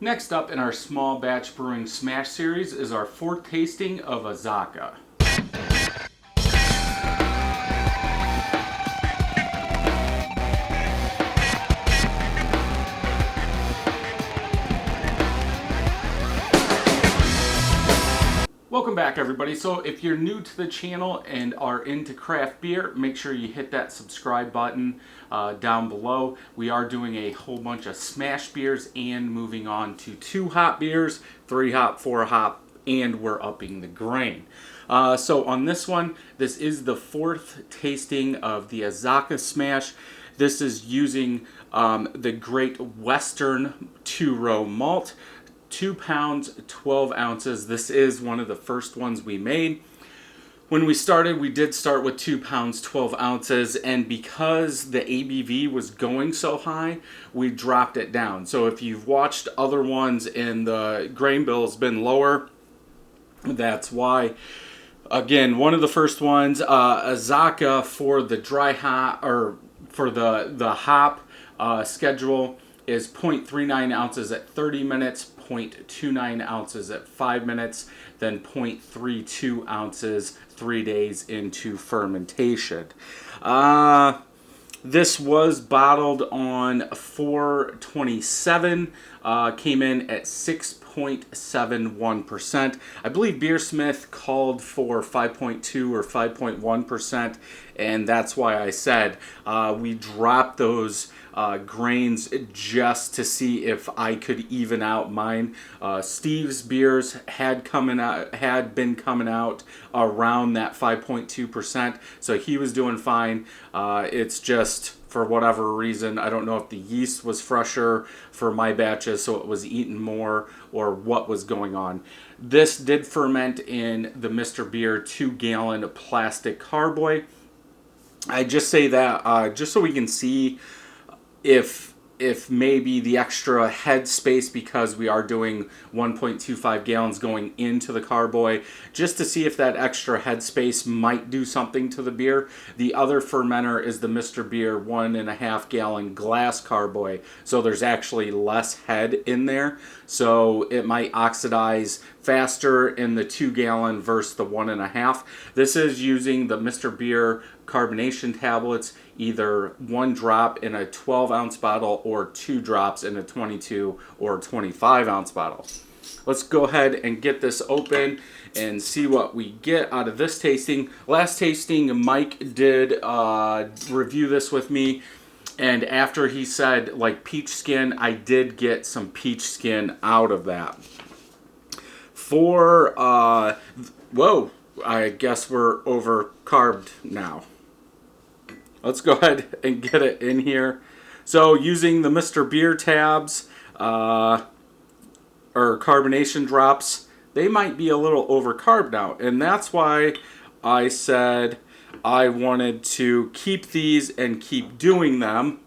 Next up in our small batch brewing smash series is our fourth tasting of Azacca. Welcome back, everybody. So if you're new to the channel and are into craft beer, make sure you hit that subscribe button down below. We are doing a whole bunch of smash beers and moving on to 2 hop beers, 3 hop, 4 hop, and we're upping the grain. So on this one, this is the 4th tasting of the Azacca Smash. This is using the Great Western 2-row malt. 2 pounds, 12 ounces. This is one of the first ones we made. When we started, we did start with 2 pounds, 12 ounces, and because the ABV was going so high, we dropped it down. So if you've watched other ones and the grain bill's been lower, that's why. Again, one of the first ones, Azacca for the dry hop, or for the hop schedule, is 0.39 ounces at 30 minutes, 0.29 ounces at 5 minutes, then 0.32 ounces 3 days into fermentation. This was bottled on 4/27, came in at 6.71%. I believe Beersmith called for 5.2 or 5.1%, and that's why I said we dropped those grains just to see if I could even out mine. Steve's beers had been coming out around that 5.2%, so he was doing fine. It's just, for whatever reason, I don't know if the yeast was fresher for my batches, so it was eating more, or what was going on. This did ferment in the Mr. Beer 2-gallon plastic carboy. I just say that just so we can see if maybe the extra head space, because we are doing 1.25 gallons going into the carboy, just to see if that extra head space might do something to the beer. The other fermenter is the Mr. Beer 1.5 gallon glass carboy, so there's actually less head in there, so it might oxidize faster in the 2-gallon versus the 1.5. This is using the Mr. Beer carbonation tablets, either 1 drop in a 12-ounce bottle or 2 drops in a 22 or 25-ounce bottle. Let's go ahead and get this open and see what we get out of this tasting. Last tasting, Mike did review this with me, and after he said like peach skin, I did get some peach skin out of that. For whoa, I guess we're over carbed now. Let's go ahead and get it in here. So using the Mr. Beer tabs, or carbonation drops, they might be a little over carbed now. And that's why I said I wanted to keep these and keep doing them.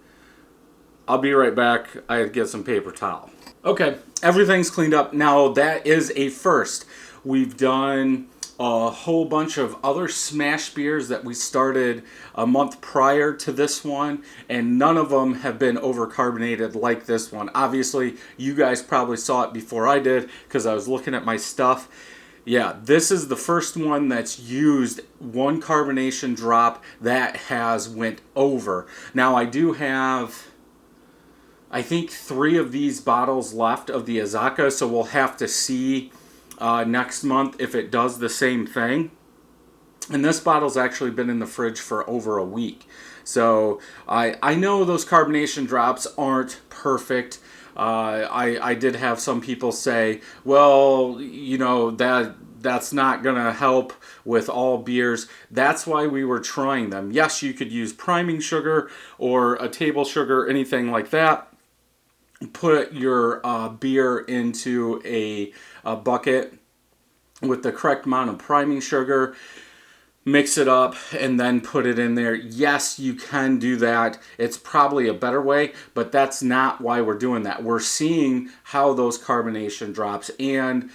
I'll be right back. I had to get some paper towel. Okay, everything's cleaned up. Now that is a first. We've done a whole bunch of other smash beers that we started a month prior to this one, and none of them have been overcarbonated like this one. Obviously, you guys probably saw it before I did because I was looking at my stuff. Yeah, this is the first one that's used 1 carbonation drop that has went over. Now I do have, I think, 3 of these bottles left of the Azacca, so we'll have to see next month if it does the same thing. And this bottle's actually been in the fridge for over a week. So I know those carbonation drops aren't perfect. I did have some people say, well, you know, that's not going to help with all beers. That's why we were trying them. Yes, you could use priming sugar or a table sugar, anything like that. Put your beer into a bucket with the correct amount of priming sugar, mix it up, and then put it in there. Yes, you can do that. It's probably a better way, but that's not why we're doing that. We're seeing how those carbonation drops, and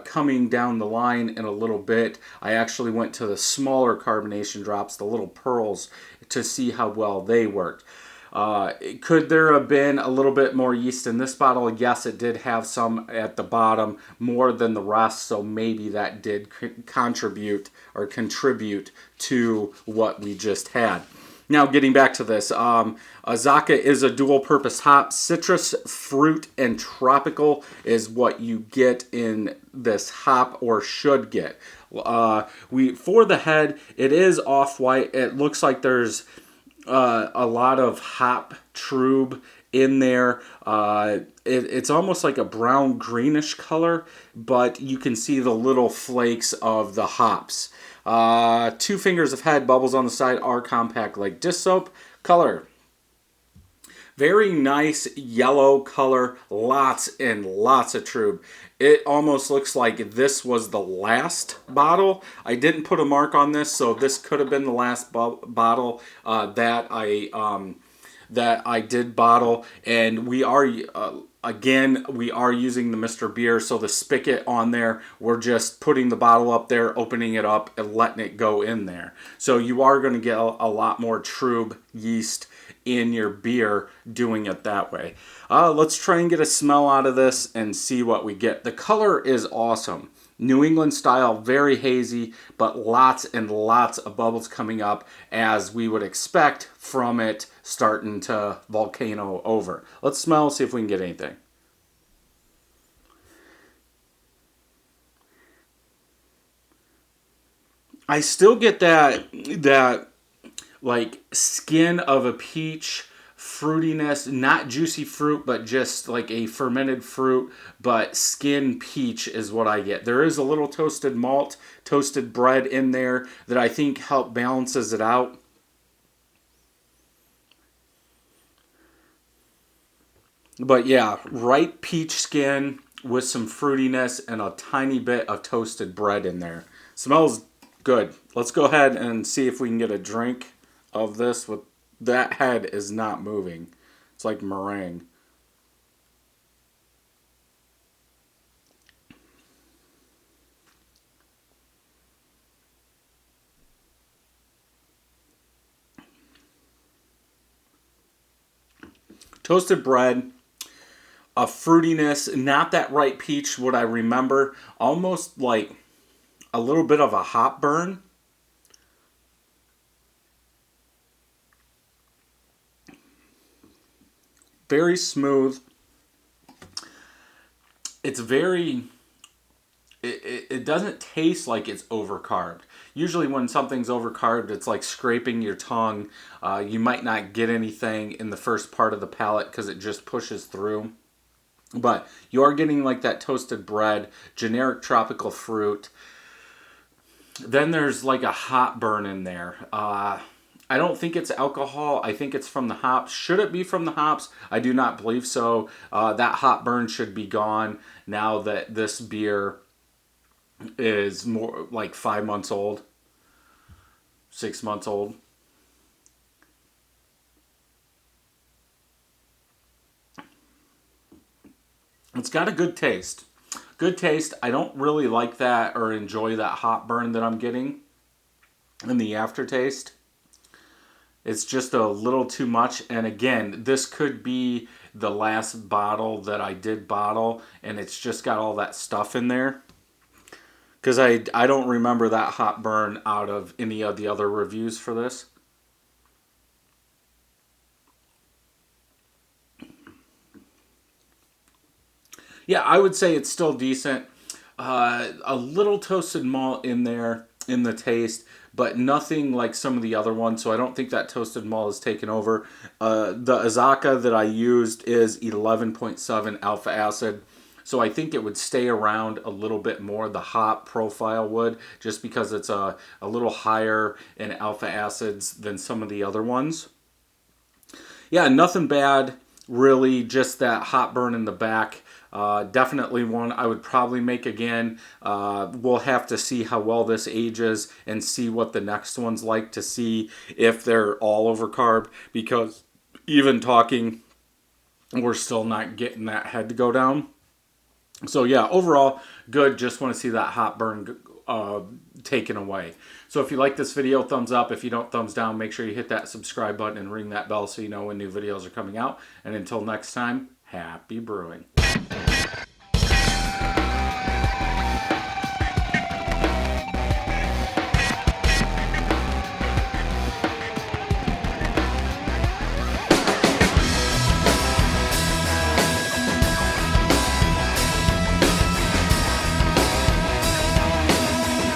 coming down the line in a little bit, I actually went to the smaller carbonation drops, the little pearls, to see how well they worked. Could there have been a little bit more yeast in this bottle? Yes, it did have some at the bottom, more than the rest, so maybe that did contribute or contribute to what we just had. Now, getting back to this, Azacca is a dual-purpose hop. Citrus, fruit, and tropical is what you get in this hop, or should get. For the head, it is off-white. It looks like there's a lot of hop trube in there. It's almost like a brown greenish color, but you can see the little flakes of the hops. 2 fingers of head, bubbles on the side, are compact like dish soap. Color, very nice yellow color, lots and lots of trube. It almost looks like this was the last bottle. I didn't put a mark on this, so this could have been the last bottle that I did bottle. And we are again, we are using the Mr. Beer, so the spigot on there, we're just putting the bottle up there, opening it up, and letting it go in there. So you are going to get a lot more trube yeast in your beer doing it that way. Let's try and get a smell out of this and see what we get. The color is awesome. New England style, very hazy, but lots and lots of bubbles coming up, as we would expect from it starting to volcano over. Let's smell, see if we can get anything. I still get that like skin of a peach, fruitiness, not juicy fruit, but just like a fermented fruit, but skin peach is what I get. There is a little toasted malt, toasted bread in there that I think balances it out. But yeah, ripe peach skin with some fruitiness and a tiny bit of toasted bread in there. Smells good. Let's go ahead and see if we can get a drink of this. With that head is not moving. It's like meringue. Toasted bread, a fruitiness, not that ripe peach, what I remember, almost like a little bit of a hop burn. Very smooth. It's very, it doesn't taste like it's overcarbed. Usually when something's overcarbed, it's like scraping your tongue. You might not get anything in the first part of the palate because it just pushes through. But you are getting like that toasted bread, generic tropical fruit. Then there's like a hop burn in there. I don't think it's alcohol. I think it's from the hops. Should it be from the hops? I do not believe so. That hop burn should be gone now that this beer is more like 5 months old, 6 months old. It's got a good taste. Good taste. I don't really like that or enjoy that hop burn that I'm getting in the aftertaste. It's just a little too much. And again, this could be the last bottle that I did bottle, and it's just got all that stuff in there. Because I don't remember that hop burn out of any of the other reviews for this. Yeah, I would say it's still decent. A little toasted malt in there in the taste, but nothing like some of the other ones, so I don't think that toasted malt is taken over. The Azacca that I used is 11.7 alpha acid, so I think it would stay around a little bit more. The hop profile would, just because it's a little higher in alpha acids than some of the other ones. Yeah, nothing bad, really, just that hot burn in the back. Definitely one I would probably make again. We'll have to see how well this ages and see what the next one's like to see if they're all over carb, because even talking, we're still not getting that head to go down. So yeah, overall, good. Just want to see that hot burn taken away. So if you like this video, thumbs up. If you don't, thumbs down. Make sure you hit that subscribe button and ring that bell so you know when new videos are coming out. And until next time, happy brewing.